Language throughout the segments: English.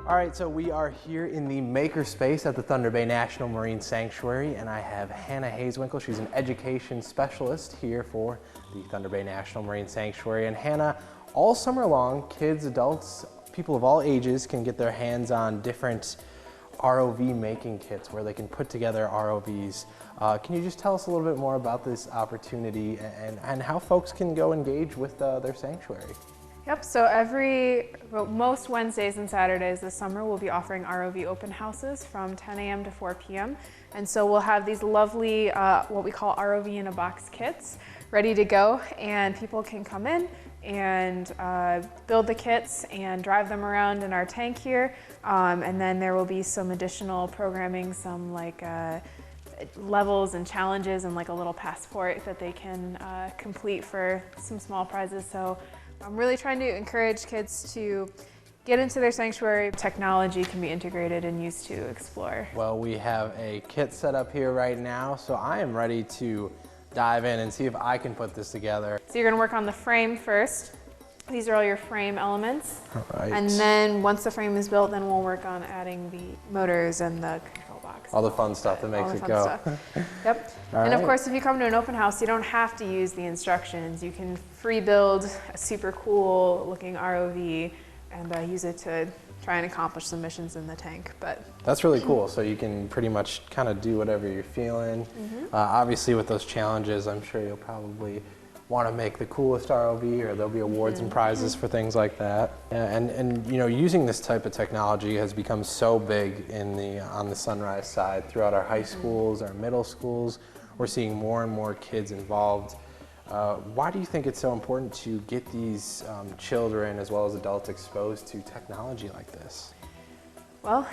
All right, so we are here in the makerspace at the Thunder Bay National Marine Sanctuary, and I have Hannah Hazewinkle. She's an education specialist here for the Thunder Bay National Marine Sanctuary. And Hannah, all summer long, kids, adults, people of all ages can get their hands on different ROV making kits where they can put together ROVs. Can you just tell us a little bit more about this opportunity and how folks can go engage with their sanctuary? Yep, so most Wednesdays and Saturdays this summer we'll be offering ROV open houses from 10 a.m. to 4 p.m. And so we'll have these lovely, what we call ROV in a box kits ready to go, and people can come in and build the kits and drive them around in our tank here. And then there will be some additional programming, some like levels and challenges and like a little passport that they can complete for some small prizes. So I'm really trying to encourage kids to get into their sanctuary. Technology can be integrated and used to explore. Well, we have a kit set up here right now, so I am ready to dive in and see if I can put this together. So you're going to work on the frame first. These are all your frame elements. All right. And then once the frame is built, then we'll work on adding the motors and the control box. All the fun stuff that makes it go. Yep. And of course, if you come to an open house, you don't have to use the instructions. You can free build a super cool looking ROV and use it to try and accomplish some missions in the tank. But that's really cool. So you can pretty much kind of do whatever you're feeling. Obviously with those challenges, I'm sure you'll probably want to make the coolest ROV, or there'll be awards and prizes for things like that. And you know, using this type of technology has become so big on the Sunrise side throughout our high schools, our middle schools. We're seeing more and more kids involved. Why do you think it's so important to get these children as well as adults exposed to technology like this? Well,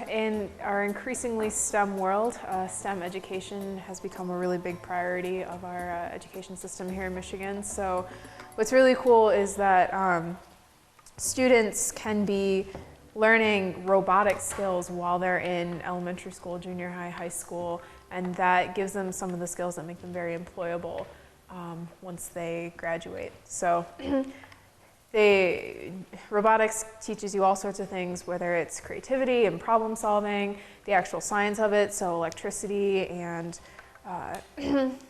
in our increasingly STEM world, STEM education has become a really big priority of our education system here in Michigan. So what's really cool is that students can be learning robotic skills while they're in elementary school, junior high, high school, and that gives them some of the skills that make them very employable once they graduate. So robotics teaches you all sorts of things, whether it's creativity and problem solving, the actual science of it, so electricity and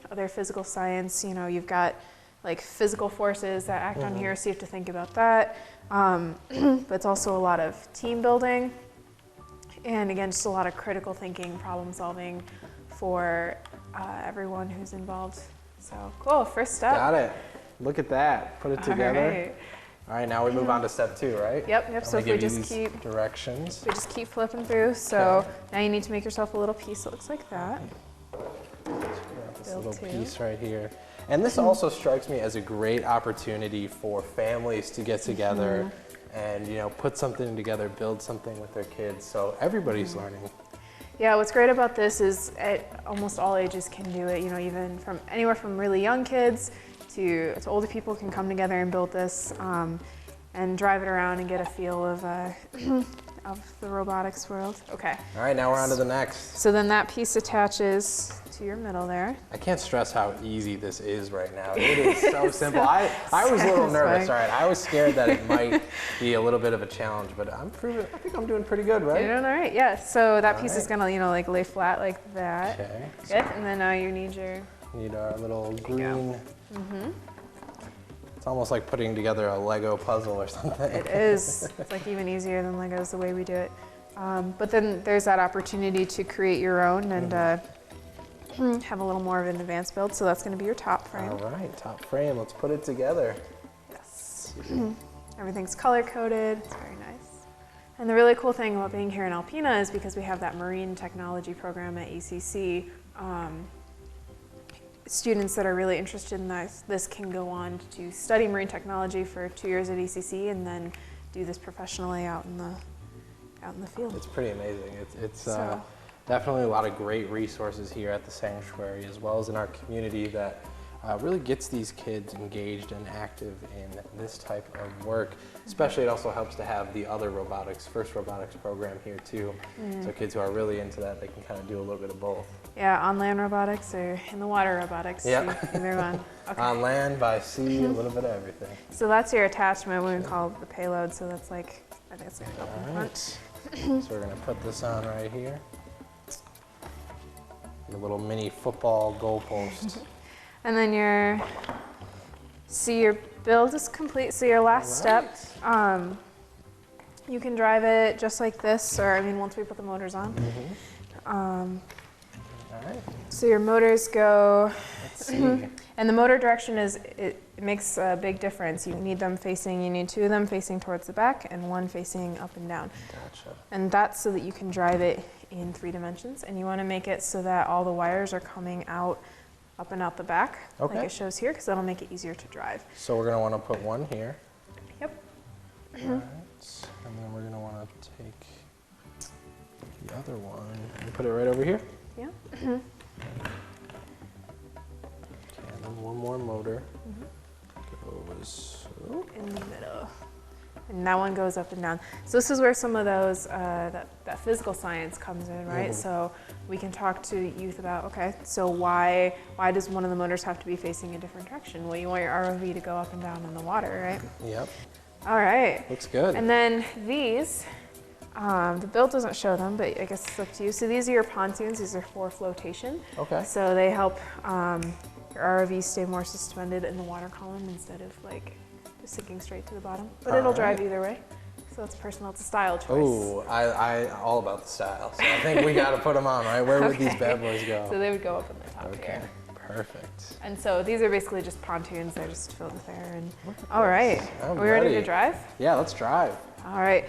other physical science. You know, you've got like physical forces that act on here, so you have to think about that. But it's also a lot of team building, and again, just a lot of critical thinking, problem solving for everyone who's involved. So cool, first step. Got it. Look at that. Put it together. All right, now we move on to step 2, right? Yep. So if we just keep directions. We just keep flipping through. So now you need to make yourself a little piece that looks like that. This little piece right here. And this also strikes me as a great opportunity for families to get together and, you know, put something together, build something with their kids. So everybody's learning. Yeah, what's great about this is almost all ages can do it. You know, even from anywhere from really young kids to older people can come together and build this and drive it around and get a feel of the robotics world. Okay. All right, now we're on to the next. So then that piece attaches to your middle there. I can't stress how easy this is right now. It is so simple. I was a little nervous, all right? I was scared that it might be a little bit of a challenge, but I think I'm doing pretty good, right? You're doing all right, yeah. So that piece is gonna, you know, like lay flat like that. Okay. Good, and then now you need our little green. It's almost like putting together a Lego puzzle or something. It is. It's like even easier than Legos the way we do it. But then there's that opportunity to create your own and have a little more of an advanced build. So that's going to be your top frame. All right, top frame. Let's put it together. Yes. Everything's color coded. It's very nice. And the really cool thing about being here in Alpena is because we have that marine technology program at ECC. Students that are really interested in this can go on to study marine technology for 2 years at ECC and then do this professionally out in the field. It's pretty amazing. It's definitely a lot of great resources here at the sanctuary as well as in our community that really gets these kids engaged and active in this type of work. Especially it also helps to have the other FIRST robotics program here too. So kids who are really into that, they can kind of do a little bit of both. Yeah, on land robotics or in the water robotics. Yeah. Either one. Okay. On land, by sea, a little bit of everything. So that's your attachment, what we call the payload. So that's like I think it's gonna go up in All front. right. So we're gonna put this on right here. Your little mini football goalpost. And then your build is complete. So your last step, you can drive it just like this, or I mean, once we put the motors on. All right. So your motors go, Let's see. and the motor direction it makes a big difference. You need two of them facing towards the back and one facing up and down. Gotcha. And that's so that you can drive it in 3 dimensions. And you want to make it so that all the wires are coming out, up and out the back, like it shows here, because that'll make it easier to drive. So we're gonna want to put one here. Yep. All right. And then we're gonna want to take the other one and put it right over here. Yeah. Okay, and then one more motor goes In the middle. And that one goes up and down. So this is where some of those, that physical science comes in, right? So we can talk to youth about, okay, so why does one of the motors have to be facing a different direction? Well, you want your ROV to go up and down in the water, right? Yep. All right. Looks good. And then these, the build doesn't show them, but I guess it's up to you. So these are your pontoons. These are for flotation. Okay. So they help your ROV stay more suspended in the water column instead of like just sinking straight to the bottom. But it'll drive either way. So it's personal. It's a style choice. Oh, I all about the style. So I think we got to put them on, right? Where would these bad boys go? So they would go up in the top Okay. here. Perfect. And so these are basically just pontoons. They're just filled with air. And all right, I'm are we ready to ready. drive? Yeah, let's drive. All right.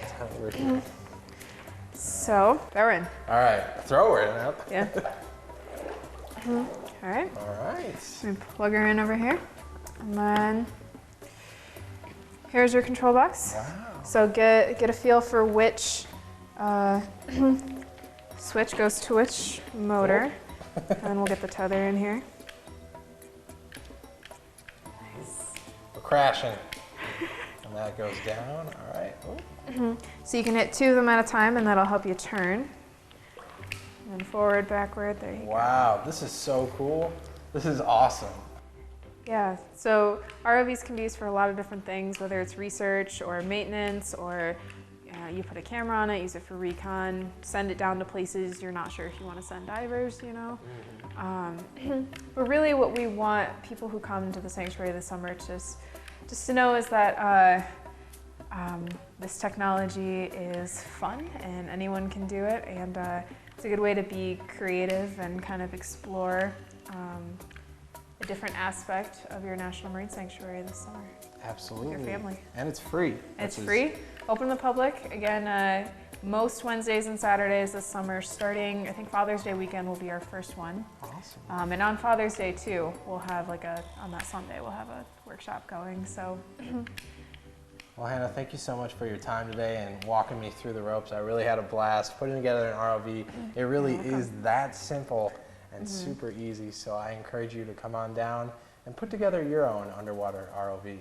So they're in. All right, throw her in up. Yeah. All right. All right. We plug her in over here, and then here's your control box. Wow. So get a feel for which switch goes to which motor, and then we'll get the tether in here. Nice. We're crashing. And that goes down. All right. Oh. So you can hit 2 of them at a time, and that'll help you turn. And then forward, backward. There you go. Wow, this is so cool. This is awesome. Yeah, so ROVs can be used for a lot of different things, whether it's research or maintenance, or you put a camera on it, use it for recon, send it down to places you're not sure if you want to send divers, you know. But really what we want people who come to the sanctuary this summer just to know is that this technology is fun and anyone can do it, and it's a good way to be creative and kind of explore a different aspect of your National Marine Sanctuary this summer. Absolutely. With your family. And it's free. It's free, open to the public. Again, most Wednesdays and Saturdays this summer, starting, I think Father's Day weekend will be our first one. Awesome. And on Father's Day too, we'll have on that Sunday, we'll have a workshop going, so. Well, Hannah, thank you so much for your time today and walking me through the ropes. I really had a blast putting together an ROV. It really is that simple and super easy, so I encourage you to come on down and put together your own underwater ROV.